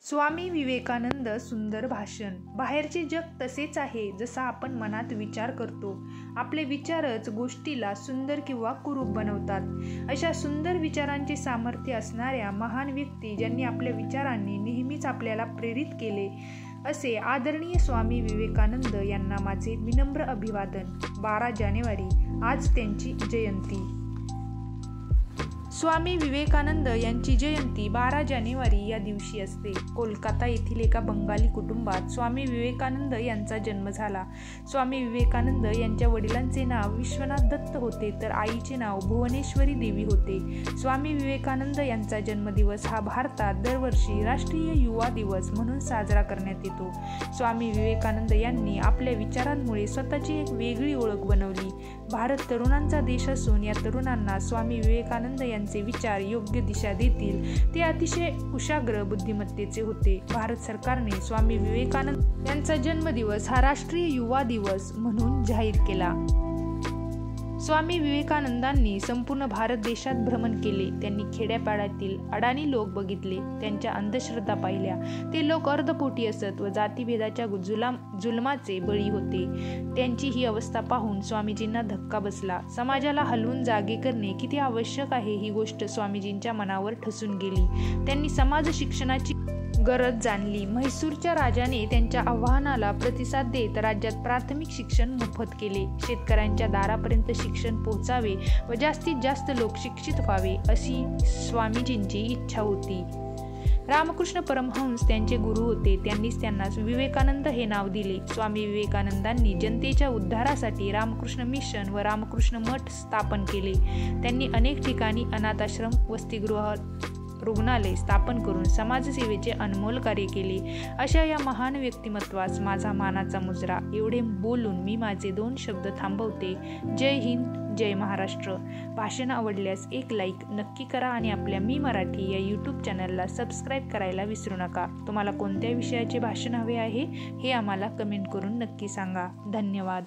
स्वामी विवेकानंद सुंदर भाषण. बाहेरचे जग तसेच आहे जसा आपण मनात विचार करतो. आपले विचारच गोष्टीला सुंदर किंवा कुरूप बनवतात. अशा सुंदर विचारांचे सामर्थ्य असणाऱ्या महान व्यक्ती ज्यांनी आपल्या विचारांनी नेहमीच आपल्याला प्रेरित केले असे आदरणीय स्वामी विवेकानंद यांना माझे विनम्र अभिवादन. 12 जानेवारी आज त्यांची जयंती. स्वामी विवेकानंद यांची जयंती 12 जानेवारी या दिवशी असते. कोलकाता येथील एका बंगाली कुटुंबात स्वामी विवेकानंद यांचा जन्म झाला. स्वामी विवेकानंद यांच्या वडिलांचे नाव विश्वनाथ दत्त होते तर आईचे नाव भुवनेश्वरी देवी होते. स्वामी विवेकानंद यांचा जन्मदिवस हा भारतात दरवर्षी राष्ट्रीय युवा दिवस म्हणून साजरा करण्यात येतो. स्वामी विवेकानंद यांनी आपल्या विचारांमुळे स्वतःची एक वेगळी ओळख बनवली. भारत तरुणांचा देश असून या तरुणांना स्वामी विवेकानंद यांचे विचार योग्य दिशा देतील ते अतिशय कुशाग्र बुद्धिमत्तेचे होते. भारत सरकारने स्वामी विवेकानंद यांचा जन्मदिवस हा राष्ट्रीय युवा दिवस म्हणून जाहीर केला. स्वामी विवेकानंदांनी संपूर्ण भारत देशात भ्रमण केले. त्यांनी खेड्यापाड्यातील अडाणी लोक बघितले, त्यांच्या अंधश्रद्धा पाहिल्या. ते लोक अर्धपोटी असत व जातीभेदाच्या जुलमाचे बळी होते. त्यांची ही अवस्था पाहून स्वामीजींना धक्का बसला. समाजाला हलवून जागे करणे किती आवश्यक आहे ही गोष्ट स्वामीजींच्या मनावर ठसून गेली. त्यांनी समाज शिक्षणाची गरज जाणली. म्हैसूरच्या राजाने त्यांच्या आवाहनाला प्रतिसाद देत राज्यात प्राथमिक शिक्षण मोफत केले. शेतकऱ्यांच्या दारापर्यंत शिक्षण पोहोचावे व जास्तीत जास्त लोक शिक्षित व्हावे अशी स्वामीजींची इच्छा होती. रामकृष्ण परमहंस त्यांचे गुरु होते. त्यांनीच त्यांना विवेकानंद हे नाव दिले. स्वामी विवेकानंदांनी जनतेच्या उद्धारासाठी रामकृष्ण मिशन व रामकृष्ण मठ स्थापन केले. त्यांनी अनेक ठिकाणी अनाथाश्रम, वसतिगृह, रुग्णालय स्थापन करून समाजसेवेचे अनमोल कार्य केले. अशा या महान व्यक्तिमत्वास माझा मानाचा मुजरा. एवढे बोलून मी माझे 2 शब्द थांबवते. जय हिंद, जय महाराष्ट्र. भाषण आवडल्यास एक लाईक नक्की करा आणि आपल्या मी मराठी या यूट्यूब चॅनलला सबस्क्राईब करायला विसरू नका. तुम्हाला कोणत्या विषयाचे भाषण हवे आहे हे आम्हाला कमेंट करून नक्की सांगा. धन्यवाद.